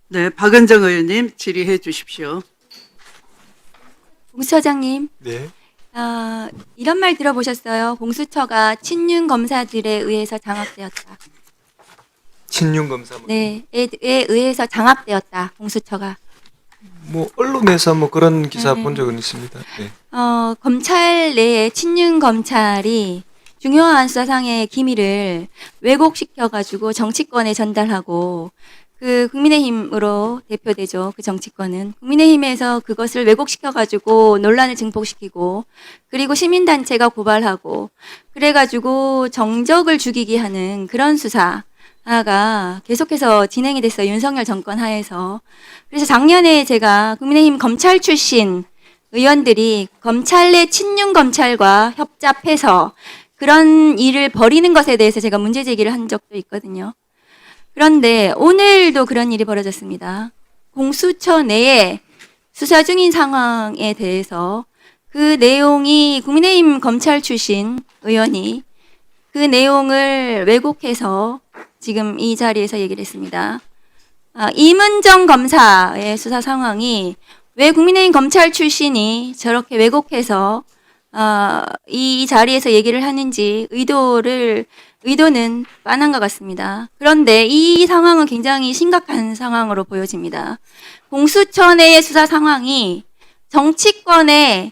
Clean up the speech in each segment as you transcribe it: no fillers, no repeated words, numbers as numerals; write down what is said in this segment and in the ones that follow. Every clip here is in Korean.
네, 박은정 의원님 질의해 주십시오. 공수처장님, 네. 이런 말 들어보셨어요? 공수처가 친윤 검사들에 의해서 장악되었다. 친윤 검사 네, 에 의해서 장악되었다. 공수처가. 뭐 언론에서 뭐 그런 기사 네. 본 적은 있습니다. 네. 검찰 내에 친윤 검찰이 중요한 수사상의 기밀을 왜곡시켜가지고 정치권에 전달하고 그 국민의힘으로 대표되죠. 그 정치권은 국민의힘에서 그것을 왜곡시켜가지고 논란을 증폭시키고 그리고 시민단체가 고발하고 그래가지고 정적을 죽이게 하는 그런 수사가 계속해서 진행이 됐어요. 윤석열 정권 하에서. 그래서 작년에 제가 국민의힘 검찰 출신 의원들이 검찰 내 친윤 검찰과 협잡해서 그런 일을 벌이는 것에 대해서 제가 문제 제기를 한 적도 있거든요. 그런데 오늘도 그런 일이 벌어졌습니다. 공수처 내에 수사 중인 상황에 대해서 그 내용이 국민의힘 검찰 출신 의원이 그 내용을 왜곡해서 지금 이 자리에서 얘기를 했습니다. 이문정 검사의 수사 상황이 왜 국민의힘 검찰 출신이 저렇게 왜곡해서 이 자리에서 얘기를 하는지 의도는 빤한 것 같습니다. 그런데 이 상황은 굉장히 심각한 상황으로 보여집니다. 공수처 내의 수사 상황이 정치권의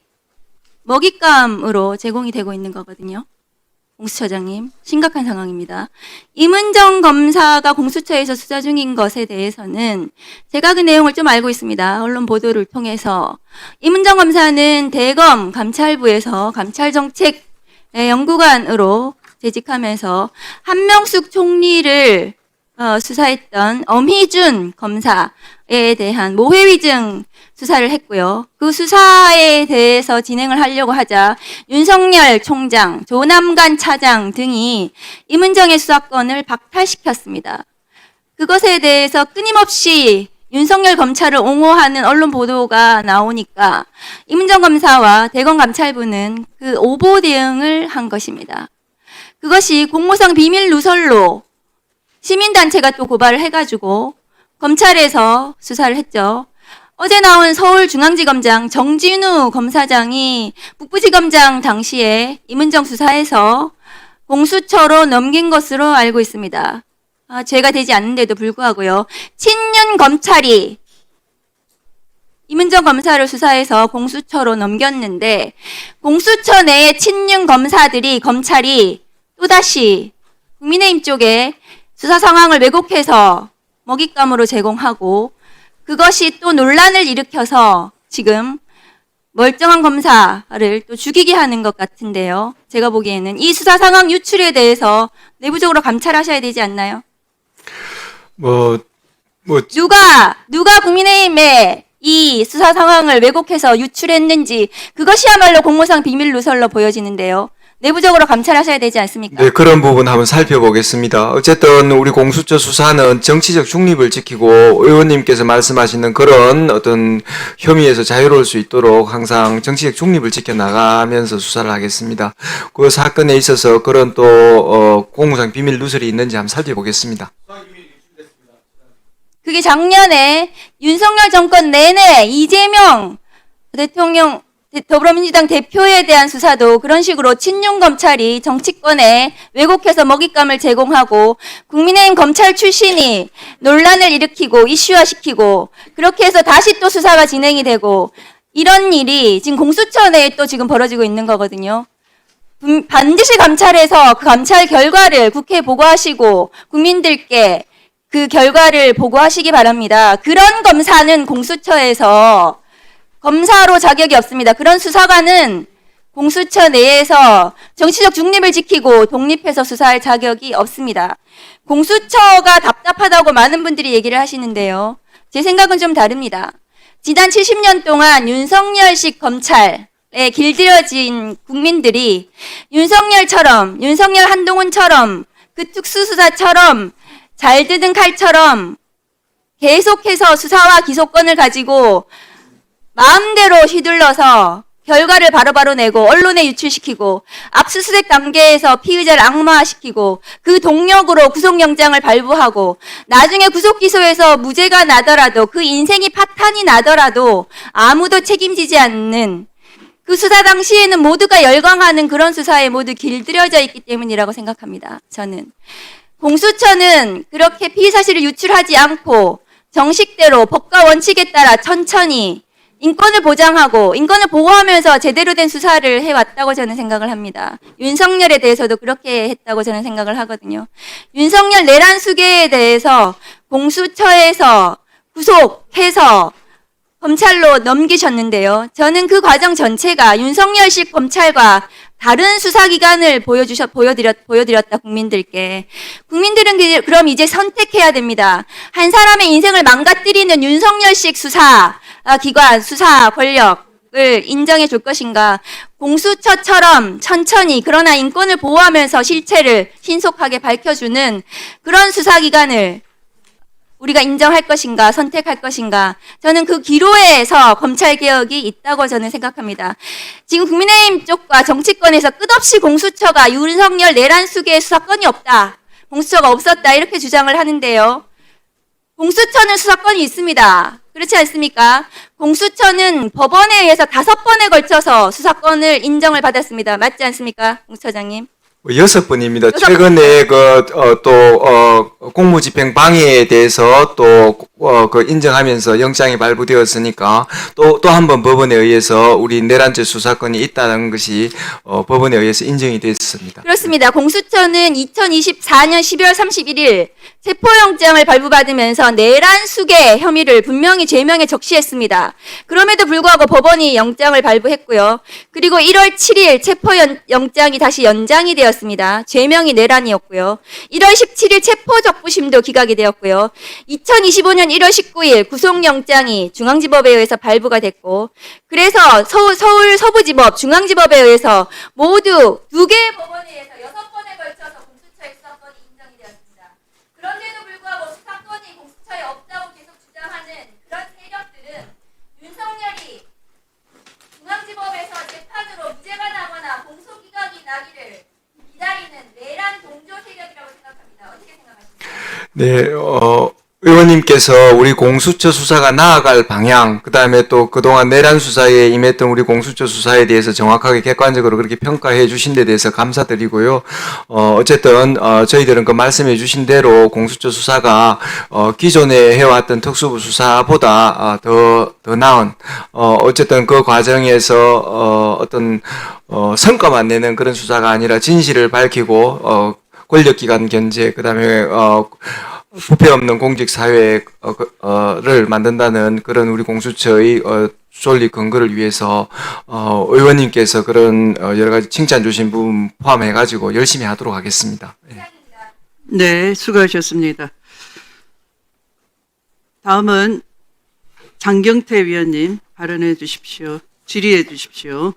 먹잇감으로 제공이 되고 있는 거거든요. 공수처장님, 심각한 상황입니다. 이문정 검사가 공수처에서 수사 중인 것에 대해서는 제가 그 내용을 좀 알고 있습니다. 언론 보도를 통해서. 이문정 검사는 대검 감찰부에서 감찰정책 연구관으로 재직하면서 한명숙 총리를 수사했던 엄희준 검사에 대한 모해위증 수사를 했고요. 그 수사에 대해서 진행을 하려고 하자 윤석열 총장, 조남관 차장 등이 이문정의 수사권을 박탈시켰습니다. 그것에 대해서 끊임없이 윤석열 검찰을 옹호하는 언론 보도가 나오니까 이문정 검사와 대검 감찰부는 그 오보 대응을 한 것입니다. 그것이 공무상 비밀 누설로 시민단체가 또 고발을 해가지고 검찰에서 수사를 했죠. 어제 나온 서울중앙지검장 정진우 검사장이 북부지검장 당시에 이문정 수사에서 공수처로 넘긴 것으로 알고 있습니다. 죄가 되지 않는데도 불구하고요. 친윤 검찰이 이문정 검사를 수사해서 공수처로 넘겼는데 공수처 내의 친윤 검찰이 또다시 국민의힘 쪽에 수사 상황을 왜곡해서 먹잇감으로 제공하고 그것이 또 논란을 일으켜서 지금 멀쩡한 검사를 또 죽이게 하는 것 같은데요. 제가 보기에는 이 수사 상황 유출에 대해서 내부적으로 감찰하셔야 되지 않나요? 누가 국민의힘에 이 수사 상황을 왜곡해서 유출했는지 그것이야말로 공무상 비밀 누설로 보여지는데요. 내부적으로 감찰하셔야 되지 않습니까? 네, 그런 부분 한번 살펴보겠습니다. 어쨌든 우리 공수처 수사는 정치적 중립을 지키고 의원님께서 말씀하시는 그런 어떤 혐의에서 자유로울 수 있도록 항상 정치적 중립을 지켜나가면서 수사를 하겠습니다. 그 사건에 있어서 그런 또 공무상 비밀 누설이 있는지 한번 살펴보겠습니다. 그게 작년에 윤석열 정권 내내 이재명 대통령 더불어민주당 대표에 대한 수사도 그런 식으로 친윤 검찰이 정치권에 왜곡해서 먹잇감을 제공하고 국민의힘 검찰 출신이 논란을 일으키고 이슈화시키고 그렇게 해서 다시 또 수사가 진행이 되고 이런 일이 지금 공수처 내에 또 지금 벌어지고 있는 거거든요. 반드시 감찰해서 그 감찰 결과를 국회에 보고하시고 국민들께 그 결과를 보고하시기 바랍니다. 그런 검사는 공수처에서 검사로 자격이 없습니다. 그런 수사관은 공수처 내에서 정치적 중립을 지키고 독립해서 수사할 자격이 없습니다. 공수처가 답답하다고 많은 분들이 얘기를 하시는데요. 제 생각은 좀 다릅니다. 지난 70년 동안 윤석열식 검찰에 길들여진 국민들이 윤석열 한동훈처럼 그 특수수사처럼 잘 드는 칼처럼 계속해서 수사와 기소권을 가지고 마음대로 휘둘러서 결과를 바로바로 내고 언론에 유출시키고 압수수색 단계에서 피의자를 악마화시키고 그 동력으로 구속영장을 발부하고 나중에 구속기소에서 무죄가 나더라도 그 인생이 파탄이 나더라도 아무도 책임지지 않는 그 수사 당시에는 모두가 열광하는 그런 수사에 모두 길들여져 있기 때문이라고 생각합니다. 저는. 공수처는 그렇게 피의 사실을 유출하지 않고 정식대로 법과 원칙에 따라 천천히 인권을 보장하고 인권을 보호하면서 제대로 된 수사를 해왔다고 저는 생각을 합니다. 윤석열에 대해서도 그렇게 했다고 저는 생각을 하거든요. 윤석열 내란 수계에 대해서 공수처에서 구속해서 검찰로 넘기셨는데요. 저는 그 과정 전체가 윤석열식 검찰과 다른 수사기관을 보여드렸다, 국민들께. 국민들은 그럼 이제 선택해야 됩니다. 한 사람의 인생을 망가뜨리는 윤석열식 수사 기관, 수사 권력을 인정해 줄 것인가. 공수처처럼 천천히 그러나 인권을 보호하면서 실체를 신속하게 밝혀주는 그런 수사기관을 우리가 인정할 것인가, 선택할 것인가. 저는 그 기로에서 검찰개혁이 있다고 저는 생각합니다. 지금 국민의힘 쪽과 정치권에서 끝없이 공수처가 윤석열 내란 수계의 수사권이 없다. 공수처가 없었다. 이렇게 주장을 하는데요. 공수처는 수사권이 있습니다. 그렇지 않습니까? 공수처는 법원에 의해서 5번에 걸쳐서 수사권을 인정을 받았습니다. 맞지 않습니까? 공수처장님. 6번입니다. 최근에 공무집행 방해에 대해서 인정하면서 영장이 발부되었으니까 또 한 번 법원에 의해서 우리 내란죄 수사권이 있다는 것이 법원에 의해서 인정이 됐습니다. 그렇습니다. 공수처는 2024년 12월 31일 체포영장을 발부받으면서 내란 수계 혐의를 분명히 죄명에 적시했습니다. 그럼에도 불구하고 법원이 영장을 발부했고요. 그리고 1월 7일 체포영장이 다시 연장이 되었습니다. 죄명이 내란이었고요. 1월 17일 체포적부심도 기각이 되었고요. 2025년 1월 19일 구속영장이 중앙지법에 의해서 발부가 됐고, 그래서 서울 서부지법, 중앙지법에 의해서 모두 2개의 법원에 의해서 6번에 걸쳐서 공수처의 수사권이 인정이 되었습니다. 그런데도 불구하고 수사권이 공수처에 없다고 계속 주장하는 그런 세력들은 윤석열이 중앙지법에서 재판으로 무죄가 나거나 공소기각이 나기를 기다리는 내란 동조 세력이라고 생각합니다. 어떻게 생각하십니까? 네, 의원님께서 우리 공수처 수사가 나아갈 방향, 그 다음에 또 그동안 내란 수사에 임했던 우리 공수처 수사에 대해서 정확하게 객관적으로 그렇게 평가해 주신 데 대해서 감사드리고요. 어쨌든, 저희들은 그 말씀해 주신 대로 공수처 수사가, 기존에 해왔던 특수부 수사보다, 더 나은, 어쨌든 그 과정에서, 성과만 내는 그런 수사가 아니라 진실을 밝히고, 권력기관 견제, 그 다음에, 부패 없는 공직 사회를 만든다는 그런 우리 공수처의 존립 근거를 위해서 의원님께서 그런 여러 가지 칭찬 주신 부분 포함해 가지고 열심히 하도록 하겠습니다. 네, 수고하셨습니다. 다음은 장경태 위원님 발언해 주십시오. 질의해 주십시오.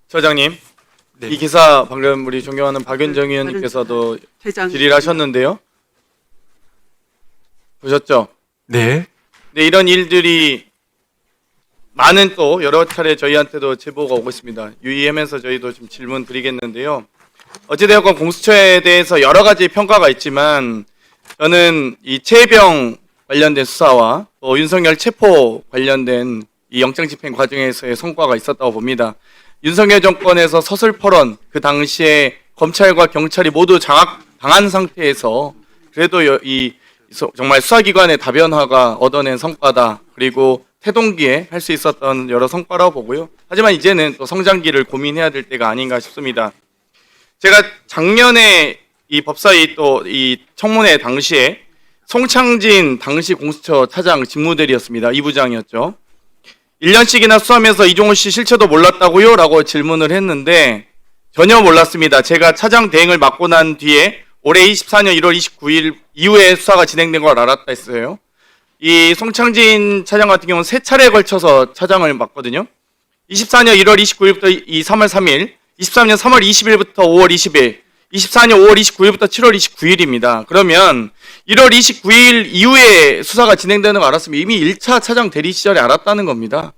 처장님, 네. 이 기사 방금 우리 존경하는 박윤정 의원님께서도 퇴장. 질의를 하셨는데요. 보셨죠? 네. 네, 이런 일들이 많은 또 여러 차례 저희한테도 제보가 오고 있습니다. 유의하면서 저희도 좀 질문 드리겠는데요. 어찌되었건 공수처에 대해서 여러 가지 평가가 있지만 저는 이 최혜병 관련된 수사와 또 윤석열 체포 관련된 이 영장 집행 과정에서의 성과가 있었다고 봅니다. 윤석열 정권에서 서슬퍼런 그 당시에 검찰과 경찰이 모두 장악당한 상태에서 그래도 정말 수사기관의 다변화가 얻어낸 성과다. 그리고 태동기에 할 수 있었던 여러 성과라고 보고요. 하지만 이제는 또 성장기를 고민해야 될 때가 아닌가 싶습니다. 제가 작년에 이 법사위 또 이 청문회 당시에 송창진 당시 공수처 차장 직무대리였습니다. 2부장이었죠. 1년씩이나 수사하면서 이종호 씨 실체도 몰랐다고요? 라고 질문을 했는데 전혀 몰랐습니다. 제가 차장 대행을 맡고 난 뒤에 올해 24년 1월 29일 이후에 수사가 진행된 걸 알았다 했어요. 이 송창진 차장 같은 경우는 3차례에 걸쳐서 차장을 맡거든요. 24년 1월 29일부터 3월 3일, 23년 3월 20일부터 5월 20일, 24년 5월 29일부터 7월 29일입니다. 그러면 1월 29일 이후에 수사가 진행되는 거 알았으면 이미 1차 차장 대리 시절에 알았다는 겁니다.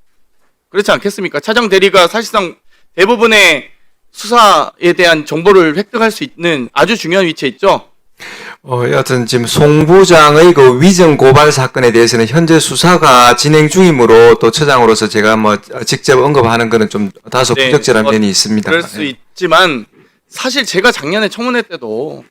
그렇지 않겠습니까? 차장 대리가 사실상 대부분의 수사에 대한 정보를 획득할 수 있는 아주 중요한 위치에 있죠. 여하튼 지금 송 부장의 그 위정 고발 사건에 대해서는 현재 수사가 진행 중이므로 또 처장으로서 제가 뭐 직접 언급하는 거는 좀 다소 네, 부적절한 면이 있습니다. 그럴 수 있지만 사실 제가 작년에 청문회 때도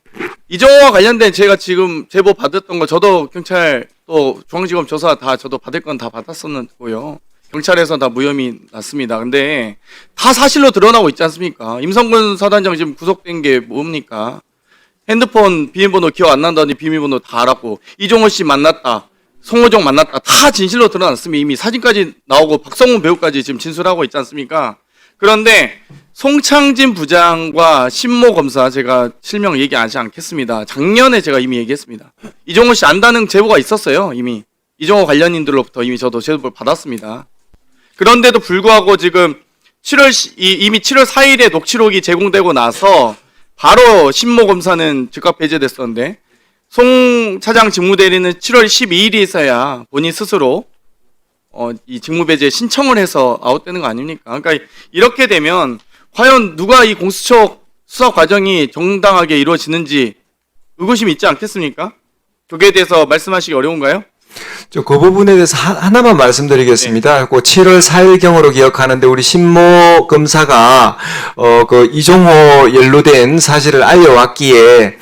이정호와 관련된 제가 지금 제보 받았던 거 저도 경찰 또 중앙지검 조사 다 저도 받을 건 다 받았었고요. 경찰에서 다 무혐의 났습니다. 근데 다 사실로 드러나고 있지 않습니까? 임성근 사단장 지금 구속된 게 뭡니까? 핸드폰 비밀번호 기억 안 난다니 비밀번호 다 알았고 이종호 씨 만났다. 송호정 만났다. 다 진실로 드러났으면 이미 사진까지 나오고 박성훈 배우까지 지금 진술하고 있지 않습니까? 그런데 송창진 부장과 신모 검사 제가 실명 얘기하지 않겠습니다. 작년에 제가 이미 얘기했습니다. 이종호 씨 안다는 제보가 있었어요. 이미 이종호 관련인들로부터 이미 저도 제보를 받았습니다. 그런데도 불구하고 지금 이미 7월 4일에 녹취록이 제공되고 나서 바로 신모 검사는 즉각 배제됐었는데 송 차장 직무대리는 7월 12일에서야 본인 스스로 이 직무배제 신청을 해서 아웃되는 거 아닙니까? 그러니까 이렇게 되면 과연 누가 이 공수처 수사 과정이 정당하게 이루어지는지 의구심이 있지 않겠습니까? 거기에 대해서 말씀하시기 어려운가요? 그 부분에 대해서 하나만 말씀드리겠습니다. 그 7월 4일경으로 기억하는데 우리 신모 검사가 그 이종호 연루된 사실을 알려왔기에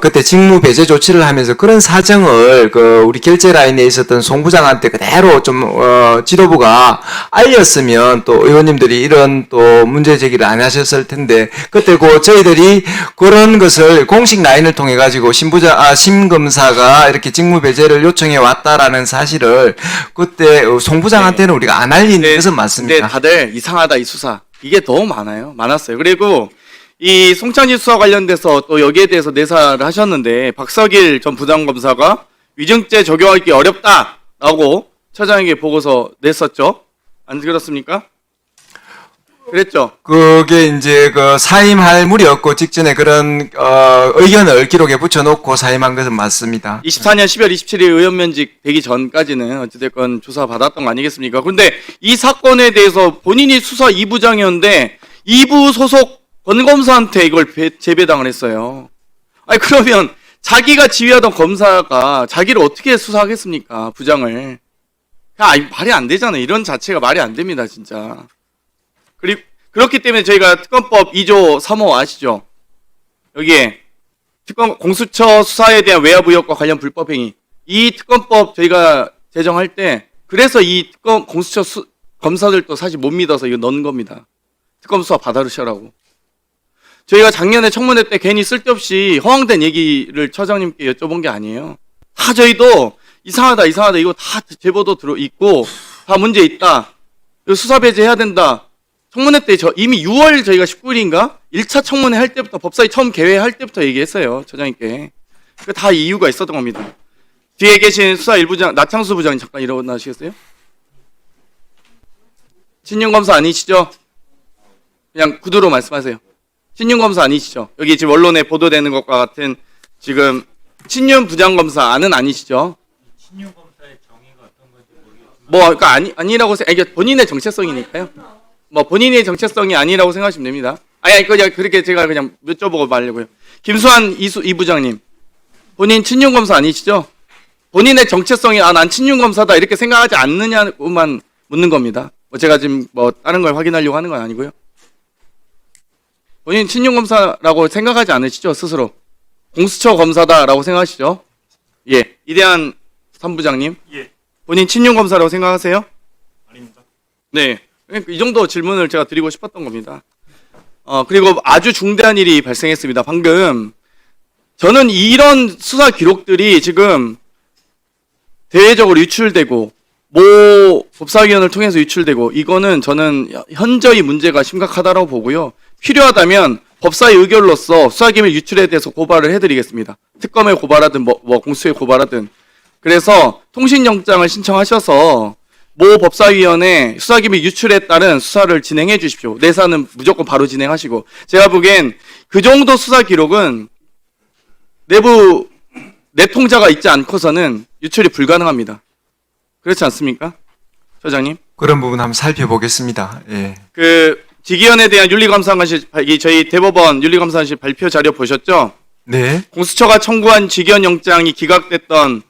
그때 직무 배제 조치를 하면서 그런 사정을 그 우리 결제 라인에 있었던 송 부장한테 그대로 좀 지도부가 알렸으면 또 의원님들이 이런 또 문제 제기를 안 하셨을 텐데 그때 그 저희들이 그런 것을 공식 라인을 통해 가지고 신 검사가 이렇게 직무 배제를 요청해 왔다라는 사실을 그때 송 부장한테는 우리가 안 알린 것은 맞습니다. 근데 다들 이상하다 이 수사 이게 너무 많았어요. 그리고 이 송창진 수사 관련돼서 또 여기에 대해서 내사를 하셨는데 박석일 전 부장검사가 위증죄 적용하기 어렵다라고 처장에게 보고서 냈었죠. 안 그렇습니까? 그랬죠. 그게 이제 그 사임할 무렵 직전에 그런 의견을 기록에 붙여놓고 사임한 것은 맞습니다. 24년 12월 27일 의원면직 되기 전까지는 어찌됐건 조사 받았던 거 아니겠습니까? 근데 이 사건에 대해서 본인이 수사 2부장이었는데 2부 소속 권검사한테 이걸 재배당을 했어요. 아니 그러면 자기가 지휘하던 검사가 자기를 어떻게 수사하겠습니까? 부장을. 그냥 말이 안 되잖아요. 이런 자체가 말이 안 됩니다, 진짜. 그리고 그렇기 때문에 저희가 특검법 2조 3호 아시죠? 여기에 공수처 수사에 대한 외압 의혹과 관련 불법 행위. 이 특검법 저희가 제정할 때 그래서 이 특검 공수처 검사들도 사실 못 믿어서 이거 넣은 겁니다. 특검 수사 받아주시라고. 저희가 작년에 청문회 때 괜히 쓸데없이 허황된 얘기를 처장님께 여쭤본 게 아니에요. 다 저희도 이상하다 이거 다 제보도 들어있고 다 문제 있다. 이거 수사 배제해야 된다. 청문회 때 이미 6월 저희가 19일인가 1차 청문회 할 때부터 법사위 처음 개회할 때부터 얘기했어요. 처장님께. 다 이유가 있었던 겁니다. 뒤에 계신 수사 1부장 나창수 부장님 잠깐 일어나시겠어요? 친윤검사 아니시죠? 그냥 구두로 말씀하세요. 친윤검사 아니시죠? 여기 지금 언론에 보도되는 것과 같은 지금 친윤 부장검사는 아니시죠? 친윤검사의 정의가 어떤 건지 모르겠지만 뭐 그러니까 아니라고 이게 본인의 정체성이니까요. 뭐 본인의 정체성이 아니라고 생각하시면 됩니다. 아니 그냥 그렇게 제가 그냥 여쭤보고 말려고요. 김수환 이 부장님 본인 친윤검사 아니시죠? 본인의 정체성이 난 친윤검사다 이렇게 생각하지 않느냐고만 묻는 겁니다. 뭐 제가 지금 뭐 다른 걸 확인하려고 하는 건 아니고요. 본인 친윤검사라고 생각하지 않으시죠? 스스로. 공수처 검사다라고 생각하시죠? 예. 이대한 3부장님. 예. 본인 친윤검사라고 생각하세요? 아닙니다. 네. 그러니까 이 정도 질문을 제가 드리고 싶었던 겁니다. 그리고 아주 중대한 일이 발생했습니다. 방금. 저는 이런 수사 기록들이 지금 대외적으로 유출되고 모 법사위원을 통해서 유출되고 이거는 저는 현저히 문제가 심각하다고 보고요. 필요하다면 법사위 의결로서 수사기밀 유출에 대해서 고발을 해드리겠습니다. 특검에 고발하든 뭐 공수처에 고발하든. 그래서 통신영장을 신청하셔서 모 법사위원회 수사기밀 유출에 따른 수사를 진행해 주십시오. 내사는 무조건 바로 진행하시고. 제가 보기엔 그 정도 수사 기록은 내부 내통자가 있지 않고서는 유출이 불가능합니다. 그렇지 않습니까? 처장님? 그런 부분 한번 살펴보겠습니다. 예. 그 직위원에 대한 윤리감사관실 저희 대법원 윤리감사관실 발표 자료 보셨죠? 네. 공수처가 청구한 직위원 영장이 기각됐던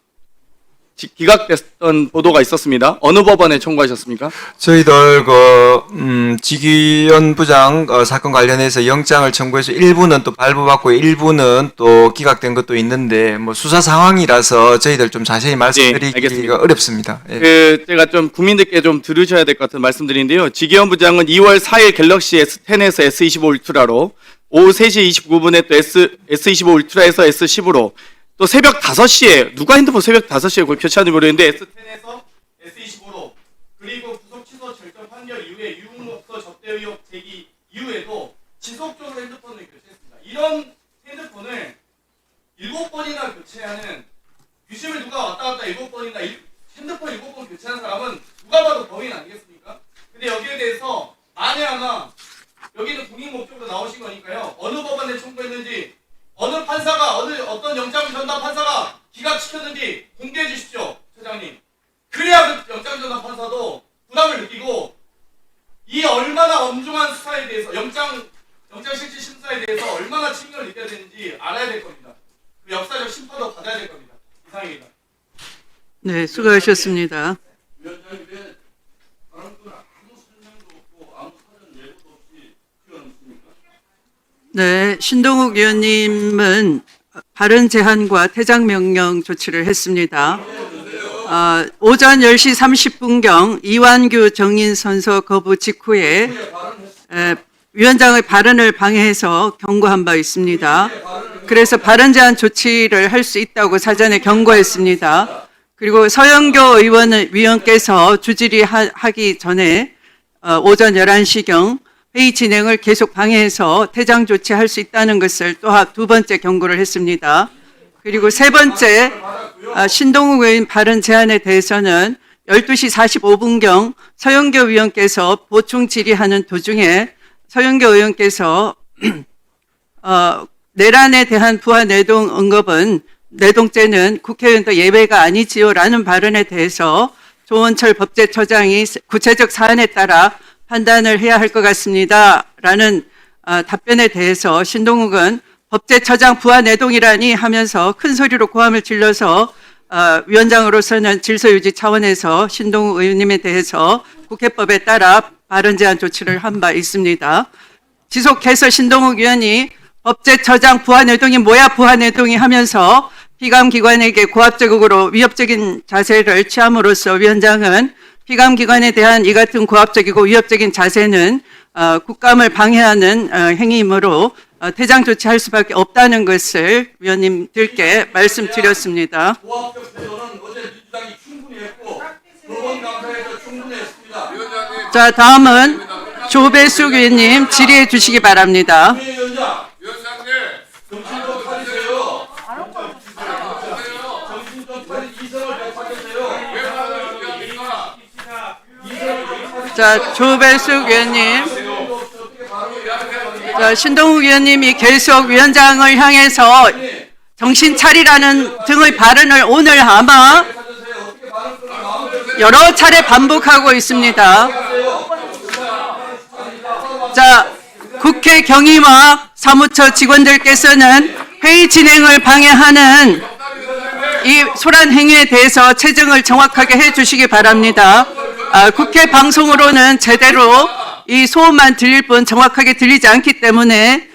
보도가 있었습니다. 어느 법원에 청구하셨습니까? 저희들 지기현 부장 사건 관련해서 영장을 청구해서 일부는 또 발부받고 일부는 또 기각된 것도 있는데 뭐 수사 상황이라서 저희들 좀 자세히 말씀드리기가 알겠습니다. 어렵습니다. 예. 제가 좀 국민들께 좀 들으셔야 될 것 같은 말씀드린데요. 직위원 부장은 2월 4일 갤럭시 S10에서 S25 울트라로 오후 3시 29분에 또 S25 울트라에서 S10으로 또 새벽 5시에 누가 핸드폰 새벽 5시에 그걸 교체하는지 모르겠는데 S10에서 S25로 그리고 구속 취소 절정 판결 이후에 유흥목서 접대 의혹 제기 이후에도 지속적으로 핸드폰을 교체했습니다. 이런 핸드폰을 7번이나 교체하는 유심을 누가 왔다 갔다 7번이나 핸드폰 7번 교체하는 사람은 누가 봐도 범인 아니겠습니까? 근데 여기에 대해서 만에 하나 여기는 공익 목적으로 나오신 거니까요. 어느 법원에 청구했는지 어느 판사가 어떤 영장 전담 판사가 기각시켰는지 공개해 주십시오, 처장님. 그래야 그 영장 전담 판사도 부담을 느끼고 이 얼마나 엄중한 수사에 대해서 영장 실질 심사에 대해서 얼마나 책임을 느껴야 되는지 알아야 될 겁니다. 그 역사적 심판도 받아야 될 겁니다. 이상입니다. 네, 수고하셨습니다. 네, 신동욱 의원님은 발언 제한과 퇴장 명령 조치를 했습니다. 오전 10시 30분경 이완규 정인 선서 거부 직후에 위원장의 발언을 방해해서 경고한 바 있습니다. 그래서 발언 제한 조치를 할 수 있다고 사전에 경고했습니다. 그리고 서영교 위원께서 주질의하기 전에 오전 11시경 회의 진행을 계속 방해해서 퇴장 조치할 수 있다는 것을 또 두 번째 경고를 했습니다. 그리고 세 번째 신동욱 의원 발언 제안에 대해서는 12시 45분경 서영교 위원께서 보충 질의하는 도중에 서영교 의원께서 내란에 대한 부하 내동 언급은 내동죄는 국회의원도 예외가 아니지요라는 발언에 대해서 조원철 법제처장이 구체적 사안에 따라 판단을 해야 할 것 같습니다. 라는 답변에 대해서 신동욱은 법제처장 부하 내동이라니 하면서 큰 소리로 고함을 질러서 위원장으로서는 질서유지 차원에서 신동욱 의원님에 대해서 국회법에 따라 발언 제한 조치를 한 바 있습니다. 지속해서 신동욱 의원이 법제처장 부하 내동이 뭐야 부하 내동이 하면서 피감기관에게 고압적으로 위협적인 자세를 취함으로써 위원장은 피감기관에 대한 이 같은 고압적이고 위협적인 자세는 국감을 방해하는 행위이므로 퇴장 조치할 수밖에 없다는 것을 위원님들께 말씀드렸습니다. 고압적 태도는 어제 민주당이 충분히 했고 법원감사에서 충분히 했습니다. 자, 다음은 조배숙 위원님 질의해 주시기 바랍니다. 위원장, 정신 좀 차리세요. 정신 좀 차리 이성을 되찾으세요. 자, 조배숙 위원님. 자, 신동욱 위원님이 계속 위원장을 향해서 정신 차리라는 등의 발언을 오늘 아마 여러 차례 반복하고 있습니다. 자, 국회 경위와 사무처 직원들께서는 회의 진행을 방해하는 이 소란 행위에 대해서 체증을 정확하게 해 주시기 바랍니다. 국회 방송으로는 제대로 이 소음만 들릴 뿐 정확하게 들리지 않기 때문에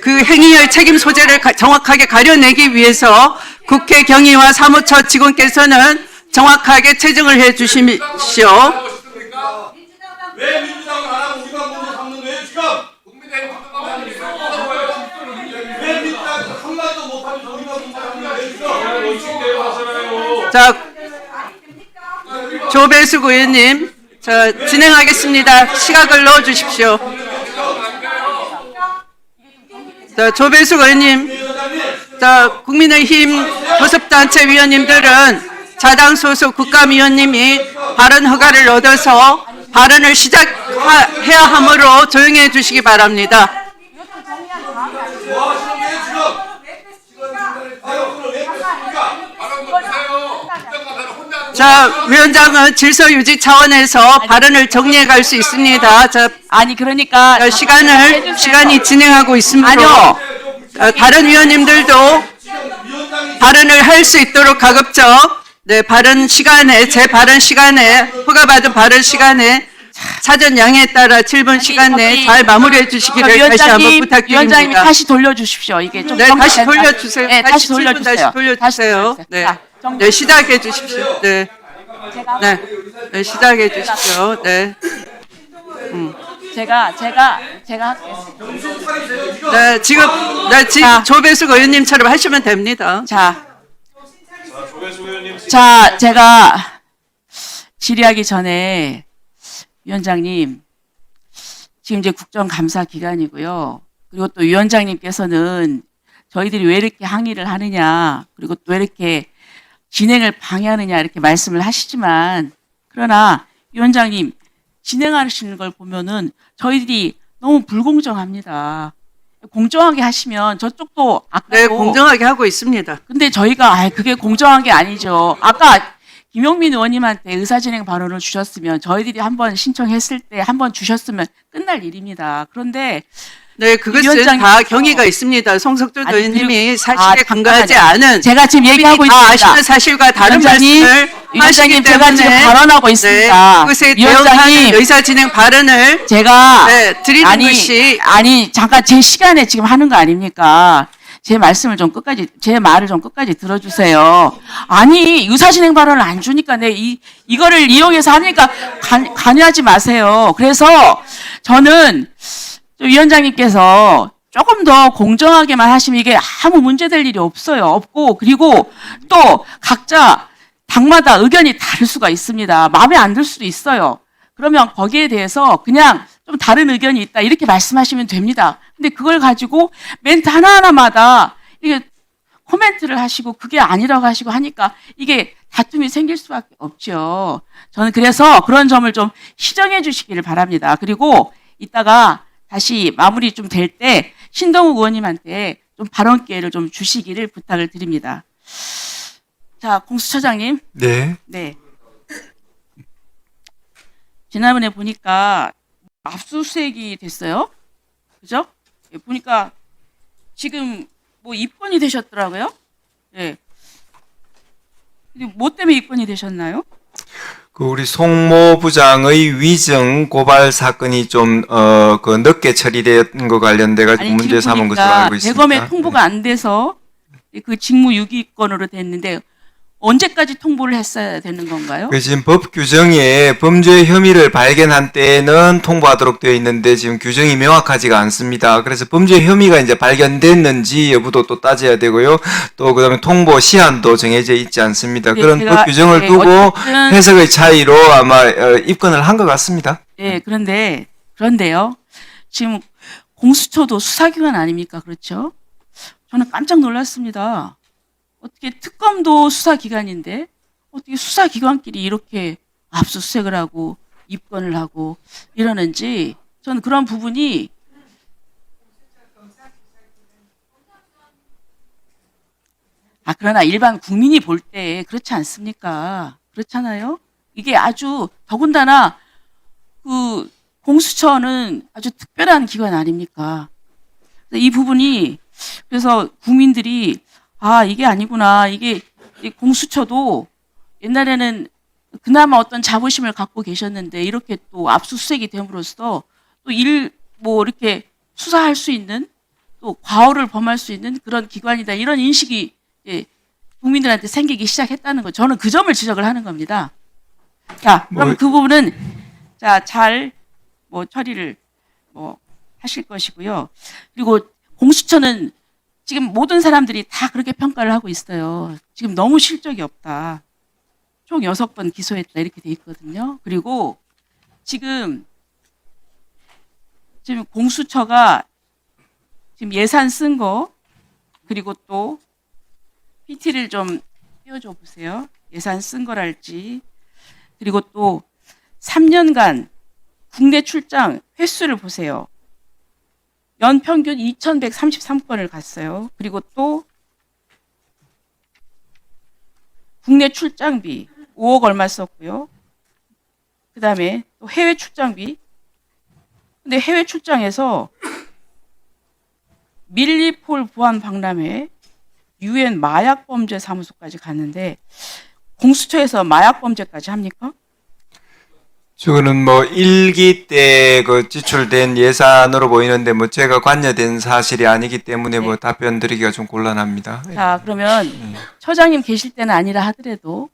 그 행위의 책임 소재를 정확하게 가려내기 위해서 국회 경위와 사무처 직원께서는 정확하게 체증을 해 주십시오. 왜 민주당은 안 하고 우리가 먼저 잡는 거예요 지금? 왜 민주당 한마디도 못하면서 우리가 먼저 잡는 거예요 지금? 자, 조배숙 의원님, 자, 진행하겠습니다. 시각을 넣어 주십시오. 자, 조배숙 의원님, 자, 국민의힘 교섭단체 위원님들은 자당 소속 국감위원님이 발언 허가를 얻어서 발언을 시작해야 하므로 조용히 해 주시기 바랍니다. 뭐 하시는 거예요 지금? 자, 위원장은 질서 유지 차원에서 발언을 정리해 갈 수 있습니다. 자, 아니 그러니까 시간이 진행하고 있으므로 아니요. 다른 위원님들도 발언을 할 수 있도록 가급적 네, 발언 시간에 제 발언 시간에 허가받은 발언 시간에 사전 양해에 따라 7분 시간 내에 잘 마무리해 주시기를 다시 한번 위원장님이 부탁드립니다. 다시 돌려주십시오. 이게 좀 네, 다시 정리된다. 돌려주세요. 네, 다시 돌려주세요. 다시 돌려주세요. 네, 자, 정리. 네, 시작해 주십시오. 네, 네, 네, 시작해 주십시오. 네, 제가 할게요. 네, 지금 조배숙 의원님처럼 하시면 됩니다. 자, 제가 질의하기 전에 위원장님, 지금 이제 국정감사 기간이고요. 그리고 또 위원장님께서는 저희들이 왜 이렇게 항의를 하느냐, 그리고 또 왜 이렇게 진행을 방해하느냐 이렇게 말씀을 하시지만, 그러나 위원장님 진행하시는 걸 보면은 저희들이 너무 불공정합니다. 공정하게 하시면 저쪽도 아까도 네, 공정하게 하고 있습니다. 근데 저희가 그게 공정한 게 아니죠. 아까 김용민 의원님한테 의사진행 발언을 주셨으면 저희들이 한번 신청했을 때 한번 주셨으면 끝날 일입니다. 그런데 네, 그것은 위원장님, 다 경위가 있습니다. 송석준 아니, 의원님이 그리고- 사실에 근거하지 잠깐만요. 않은 제가 지금 얘기하고 다 있습니다. 아시는 사실과 다른 위원장님, 말씀을 위원장님 하시기 제가 지금 때문에 발언하고 있습니다. 네, 그것에 위원장님, 대응하는 의사진행 발언을 제가 네, 드리는 것이 아니 잠깐 제 시간에 지금 하는 거 아닙니까? 제 말씀을 좀 끝까지 제 말을 좀 끝까지 들어주세요. 아니 의사진행 발언을 안 주니까 이거를 이용해서 하니까 관여하지 마세요. 그래서 저는 위원장님께서 조금 더 공정하게만 하시면 이게 아무 문제될 일이 없고 그리고 또 각자 당마다 의견이 다를 수가 있습니다. 마음에 안 들 수도 있어요. 그러면 거기에 대해서 그냥 좀 다른 의견이 있다 이렇게 말씀하시면 됩니다. 근데 그걸 가지고 멘트 하나하나마다 이게 코멘트를 하시고 그게 아니라고 하시고 하니까 이게 다툼이 생길 수밖에 없죠. 저는 그래서 그런 점을 좀 시정해 주시기를 바랍니다. 그리고 이따가 다시 마무리 좀 될 때 신동욱 의원님한테 좀 발언 기회를 좀 주시기를 부탁을 드립니다. 자, 공수처장님. 네. 네. 지난번에 보니까 압수수색이 됐어요. 그죠? 예, 보니까 지금 뭐 입건이 되셨더라고요. 예. 근데 뭐 때문에 입건이 되셨나요? 그 우리 송모 부장의 위증 고발 사건이 좀 늦게 처리된 거 관련돼 가지고 문제 지금 삼은 것으로 보니까 알고 있습니다. 대검에 통보가 안 돼서 그 직무유기건으로 됐는데 언제까지 통보를 했어야 되는 건가요? 그 지금 법 규정에 범죄 혐의를 발견한 때에는 통보하도록 되어 있는데 지금 규정이 명확하지가 않습니다. 그래서 범죄 혐의가 이제 발견됐는지 여부도 또 따져야 되고요. 또 그다음에 통보 시한도 정해져 있지 않습니다. 네, 그런 제가- 법 규정을 네, 두고 어쨌든- 해석의 차이로 아마 입건을 한 것 같습니다. 예, 그런데요. 지금 공수처도 수사기관 아닙니까? 그렇죠? 저는 깜짝 놀랐습니다. 어떻게 특검도 수사기관인데 어떻게 수사기관끼리 이렇게 압수수색을 하고 입건을 하고 이러는지 저는 그런 부분이 그러나 일반 국민이 볼 때 그렇지 않습니까? 그렇잖아요? 이게 아주 더군다나 그 공수처는 아주 특별한 기관 아닙니까? 이 부분이 그래서 국민들이 이게 아니구나. 이게 이 공수처도 옛날에는 그나마 어떤 자부심을 갖고 계셨는데 이렇게 또 압수수색이 됨으로써 또 이렇게 수사할 수 있는 또 과오를 범할 수 있는 그런 기관이다. 이런 인식이 국민들한테 생기기 시작했다는 거. 저는 그 점을 지적을 하는 겁니다. 자, 그럼 그 부분은 잘 처리를 하실 것이고요. 그리고 공수처는 지금 모든 사람들이 다 그렇게 평가를 하고 있어요. 지금 너무 실적이 없다. 총 6번 기소했다 이렇게 돼 있거든요. 그리고 지금 공수처가 지금 예산 쓴 거 그리고 또 PT를 좀 띄워줘 보세요. 예산 쓴 거랄지 그리고 또 3년간 국내 출장 횟수를 보세요. 연평균 2,133건을 갔어요. 그리고 또 국내 출장비 5억 얼마 썼고요. 그 다음에 또 해외 출장비. 근데 해외 출장에서 밀리폴 보안 박람회, 유엔 마약범죄 사무소까지 갔는데 공수처에서 마약범죄까지 합니까? 저거는 뭐 1기 때 그 지출된 예산으로 보이는데 뭐 제가 관여된 사실이 아니기 때문에 뭐 네. 답변 드리기가 좀 곤란합니다. 자, 그러면 처장님 계실 때는 아니라 하더라도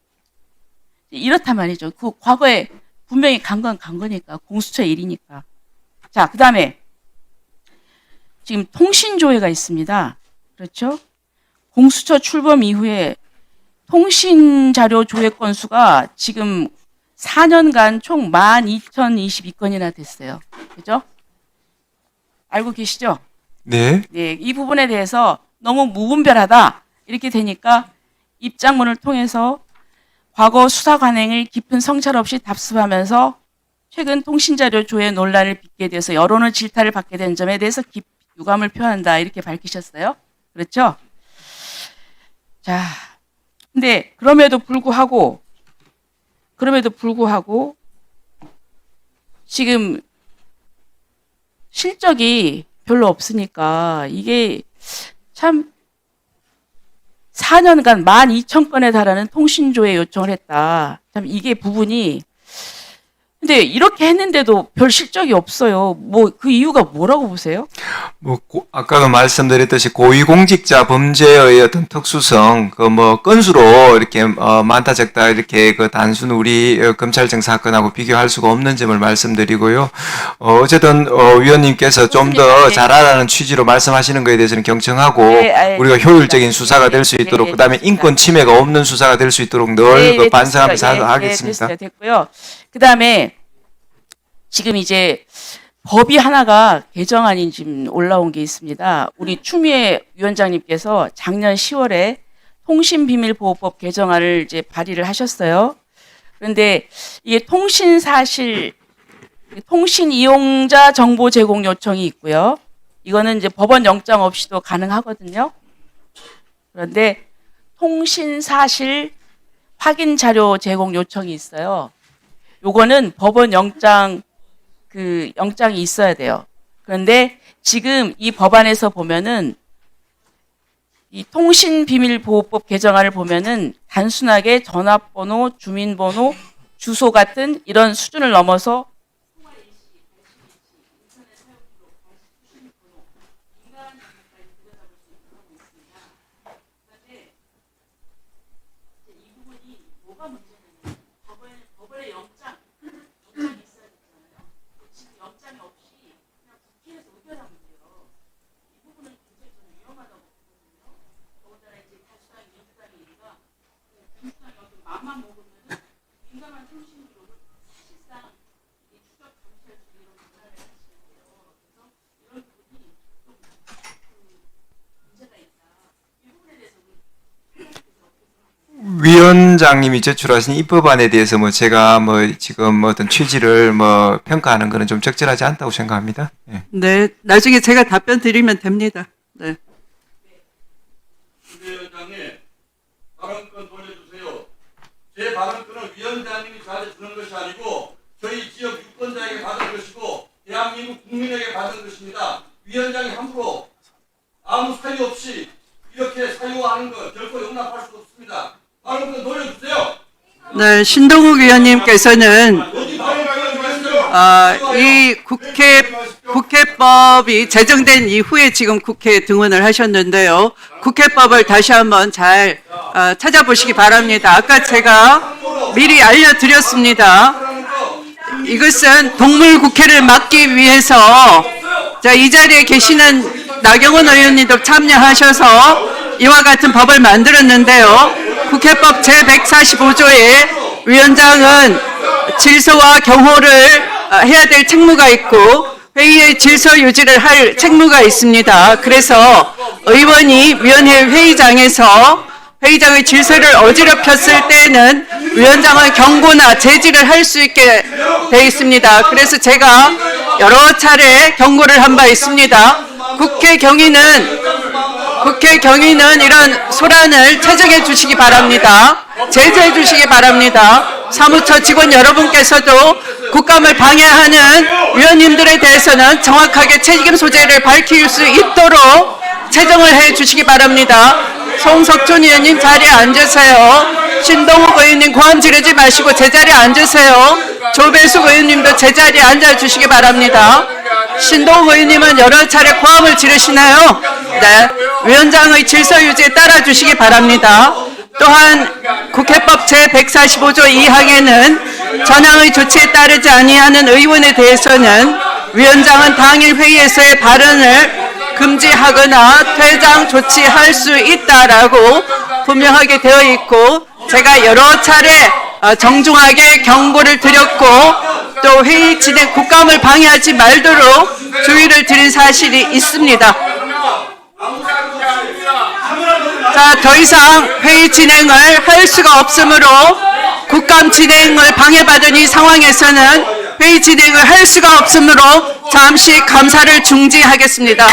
이렇단 말이죠. 그 과거에 분명히 간 건 간 거니까 공수처 일이니까. 자, 그 다음에 지금 통신조회가 있습니다. 그렇죠? 공수처 출범 이후에 통신자료 조회 건수가 지금 4년간 총 12,022건이나 됐어요. 그죠? 알고 계시죠? 네. 네, 이 부분에 대해서 너무 무분별하다. 이렇게 되니까 입장문을 통해서 과거 수사 관행을 깊은 성찰 없이 답습하면서 최근 통신자료 조회 논란을 빚게 돼서 여론의 질타를 받게 된 점에 대해서 깊이 유감을 표한다. 이렇게 밝히셨어요. 그렇죠? 자, 근데 그럼에도 불구하고 지금 실적이 별로 없으니까 이게 참 4년간 12,000건에 달하는 통신조회 요청을 했다. 참 이게 부분이 근데 이렇게 했는데도 별 실적이 없어요. 뭐 그 이유가 뭐라고 보세요? 뭐 아까도 말씀드렸듯이 고위공직자 범죄의 어떤 특수성, 그 뭐 건수로 이렇게 많다 적다 이렇게 그 단순 우리 검찰청 사건하고 비교할 수가 없는 점을 말씀드리고요. 어쨌든 위원님께서 좀 더 네. 잘하라는 취지로 말씀하시는 거에 대해서는 경청하고 네, 알겠습니다. 우리가 효율적인 수사가 네, 될 수 네, 있도록 네, 그다음에 됐습니다. 인권 침해가 없는 수사가 될 수 있도록 늘 그 반성하면서 됐어요. 하겠습니다. 네, 됐고요. 그 다음에 지금 이제 법이 하나가 개정안이 지금 올라온 게 있습니다. 우리 추미애 위원장님께서 작년 10월에 통신비밀보호법 개정안을 이제 발의를 하셨어요. 그런데 이게 통신 이용자 정보 제공 요청이 있고요. 이거는 이제 법원 영장 없이도 가능하거든요. 그런데 통신 사실 확인 자료 제공 요청이 있어요. 요거는 법원 영장이 있어야 돼요. 그런데 지금 이 법안에서 보면은 이 통신비밀보호법 개정안을 보면은 단순하게 전화번호, 주민번호, 주소 같은 이런 수준을 넘어서 위원장님이 제출하신 이 법안에 대해서 뭐 제가 뭐 지금 뭐 어떤 취지를 뭐 평가하는 거는 좀 적절하지 않다고 생각합니다. 예. 네, 나중에 제가 답변 드리면 됩니다. 네. 위원장님, 발언권 돌려주세요. 제 발언권은 위원장님이 저한테 주는 것이 아니고 저희 지역 유권자에게 받은 것이고 대한민국 국민에게 받은 것입니다. 위원장이 함부로 아무 사유 없이 이렇게 사유하는 거 결코 용납할 수 없습니다. 발언권 돌려주세요. 네, 신동욱 위원님께서는 어디 발언권 이 국회법이 제정된 이후에 지금 국회에 등원을 하셨는데요. 국회법을 다시 한번 잘 찾아보시기 바랍니다. 아까 제가 미리 알려드렸습니다. 이것은 동물국회를 막기 위해서 이 자리에 계시는 나경원 의원님도 참여하셔서 이와 같은 법을 만들었는데요. 국회법 제145조에 위원장은 질서와 경호를 해야 될 책무가 있고 회의의 질서 유지를 할 책무가 있습니다. 그래서 의원이 위원회 회의장에서 회의장의 질서를 어지럽혔을 때는 위원장은 경고나 제지를 할 수 있게 돼 있습니다. 그래서 제가 여러 차례 경고를 한 바 있습니다. 국회 경위는 국회 경위는 이런 소란을 퇴정해 주시기 바랍니다. 제재해 주시기 바랍니다. 사무처 직원 여러분께서도 국감을 방해하는 위원님들에 대해서는 정확하게 책임 소재를 밝힐 수 있도록 채정을 해 주시기 바랍니다. 송석준 의원님 자리에 앉으세요. 신동욱 의원님 고함 지르지 마시고 제자리에 앉으세요. 조배숙 의원님도 제자리에 앉아주시기 바랍니다. 신동욱 의원님은 여러 차례 고함을 지르시나요? 네. 위원장의 질서 유지에 따라주시기 바랍니다. 또한 국회법 제145조 2항에는 전항의 조치에 따르지 아니하는 의원에 대해서는 위원장은 당일 회의에서의 발언을 금지하거나 퇴장 조치할 수 있다라고 분명하게 되어 있고, 제가 여러 차례 정중하게 경고를 드렸고 또 회의 진행 국감을 방해하지 말도록 주의를 드린 사실이 있습니다. 자, 더 이상 회의 진행을 할 수가 없으므로 국감 진행을 방해받은 이 상황에서는 회의 진행을 할 수가 없으므로 잠시 감사를 중지하겠습니다.